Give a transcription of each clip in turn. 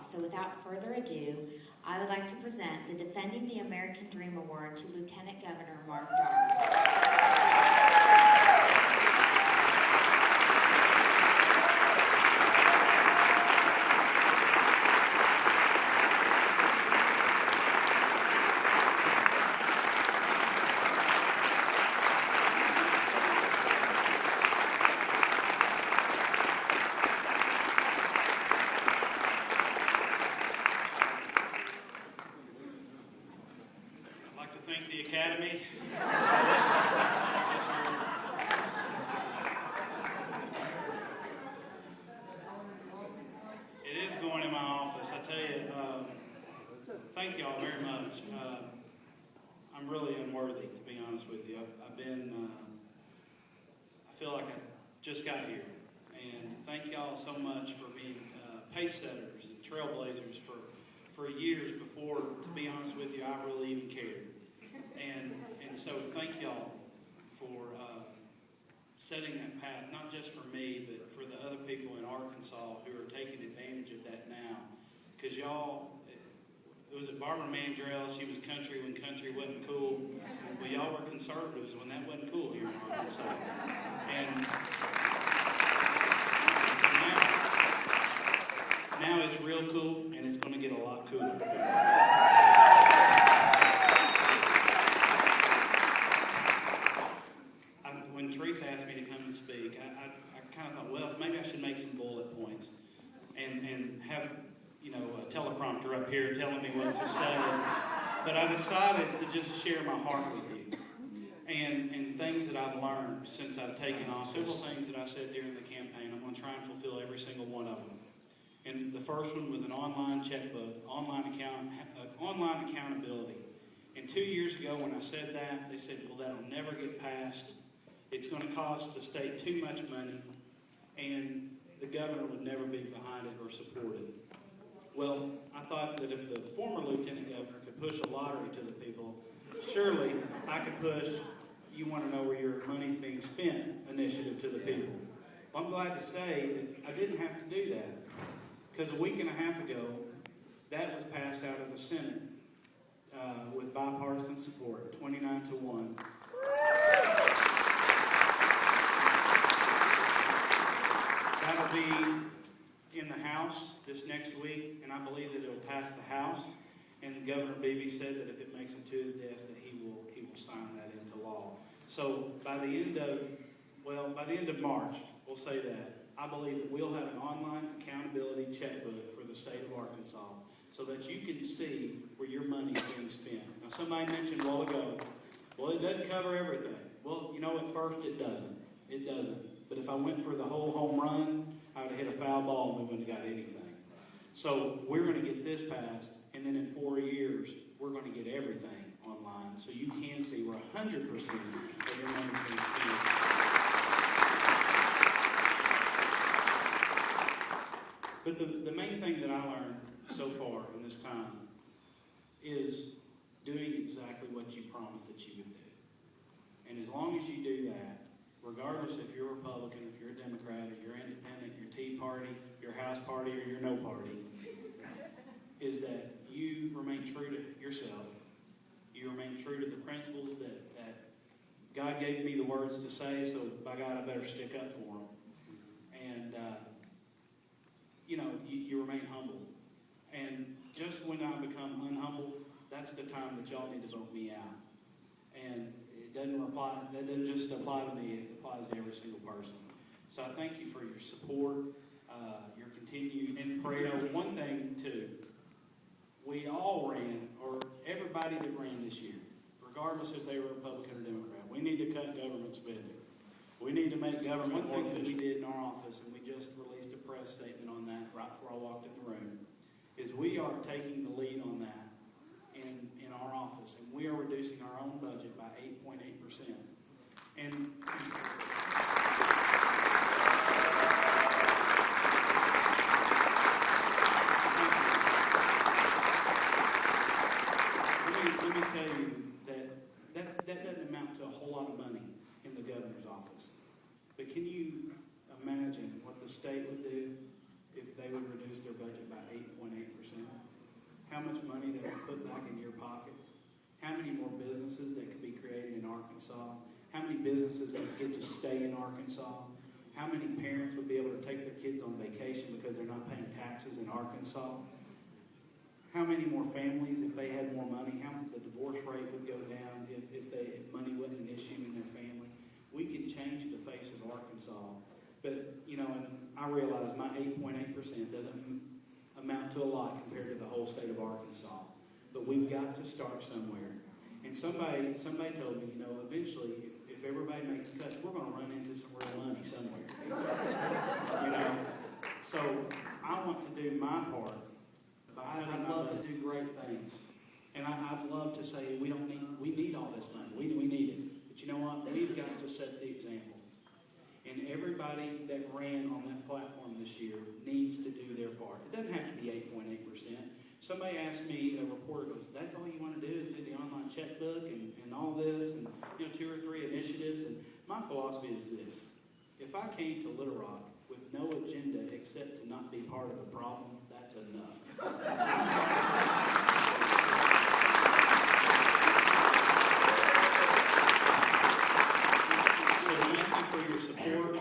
out. So without further ado, I would like to present the Defending the American Dream Award to Lieutenant Governor Mark Darr. Thank the Academy. It is going in my office. I tell you, thank you all very much. I'm really unworthy, to be honest with you. I've been, I feel like I just got here. And thank y'all so much for being pace setters and trailblazers for years before, to be honest with you, I really even cared. And so thank y'all for setting that path, not just for me, but for the other people in Arkansas who are taking advantage of that now. Because y'all, it was at Barbara Mandrell, she was country when country wasn't cool. Well, y'all were conservatives when that wasn't cool here in Arkansas. And now it's real cool, and it's going to get a lot cooler. When Teresa asked me to come and speak, I kind of thought, well, maybe I should make some bullet points and have, a teleprompter up here telling me what to say. But I decided to just share my heart with you and things that I've learned since I've taken office. Several things that I said during the campaign. I'm going to try and fulfill every single one of them. And the first one was an online checkbook, online accountability. And 2 years ago when I said that, they said, well, that'll never get passed. It's going to cost the state too much money, and the governor would never be behind it or support it. Well, I thought that if the former lieutenant governor could push a lottery to the people, surely I could push, you want to know where your money's being spent initiative to the people. Well, I'm glad to say that I didn't have to do that, because a week and a half ago, that was passed out of the Senate with bipartisan support, 29-1. That'll be in the House this next week, and I believe that it'll pass the House. And Governor Beebe said that if it makes it to his desk, that he will sign that into law. So by the end of March, we'll say that, I believe that we'll have an online accountability checkbook for the state of Arkansas so that you can see where your money is being spent. Now, somebody mentioned a while ago, well, it doesn't cover everything. Well, at first it doesn't. It doesn't. But if I went for the whole home run, I would have hit a foul ball and we wouldn't have got anything. So we're going to get this passed, and then in 4 years, we're going to get everything online so you can see where 100% of your money is being spent. But the main thing that I learned so far in this time is doing exactly what you promised that you would do. And as long as you do that, regardless if you're a Republican, if you're a Democrat, or you're independent, your Tea Party, your House Party, or your No Party, is that you remain true to yourself. You remain true to the principles that God gave me the words to say, so by God, I better stick up for them. And, you remain humble. And just when I become unhumble, that's the time that y'all need to vote me out. And that doesn't just apply to me, it applies to every single person. So I thank you for your support, your continued, and Pareto, one thing too, we all ran, or everybody that ran this year, regardless if they were Republican or Democrat, we need to cut government spending. We need to make government more efficient. One thing that we did in our office, and we just released a press statement on that right before I walked in the room, is we are taking the lead on that in our office, and we are reducing our own budget by 8.8%. And let me tell you that doesn't amount to a whole lot of money in the governor's office. But can you imagine what the state would do if they would reduce their budget by 8.8%? How much money that would put back into your pockets? How many more businesses that could be created in Arkansas? How many businesses would get to stay in Arkansas? How many parents would be able to take their kids on vacation because they're not paying taxes in Arkansas? How many more families, if they had more money, how the divorce rate would go down if money wasn't an issue in their family? We could change the face of Arkansas. But, and I realize my 8.8% doesn't amount to a lot compared to the whole state of Arkansas. But we've got to start somewhere. And somebody told me, eventually, if everybody makes cuts, we're going to run into some real money somewhere. So I want to do my part. I'd love to do great things. And I'd love to say we need all this money. We need it. But you know what? We've got to set the example. And everybody that ran on that platform this year needs to do their part. It doesn't have to be 8.8%. Somebody asked me, a reporter goes, that's all you want to do is do the online checkbook and all this and 2 or 3 initiatives. And my philosophy is this. If I came to Little Rock with no agenda except to not be part of the problem, that's enough. So thank you for your support.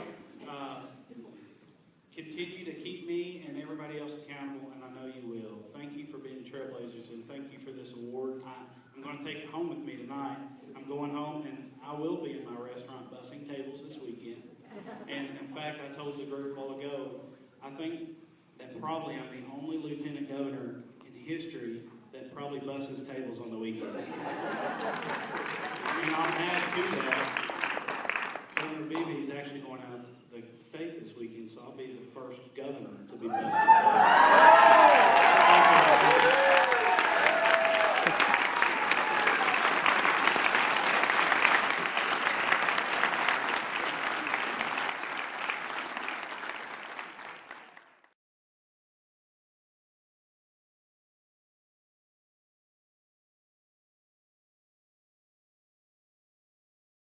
Continue to keep me and everybody else accountable, and I know you will. Thank you for being trailblazers, and thank you for this award. I'm going to take it home with me tonight. I'm going home, and I will be in my restaurant bussing tables this weekend. And in fact, I told the group a while ago, I think that probably I'm the only lieutenant governor in history that probably busses tables on the weekend. And I'll add to that, Governor Beebe is actually going out to the state this weekend, so I'll be the first governor to be bussing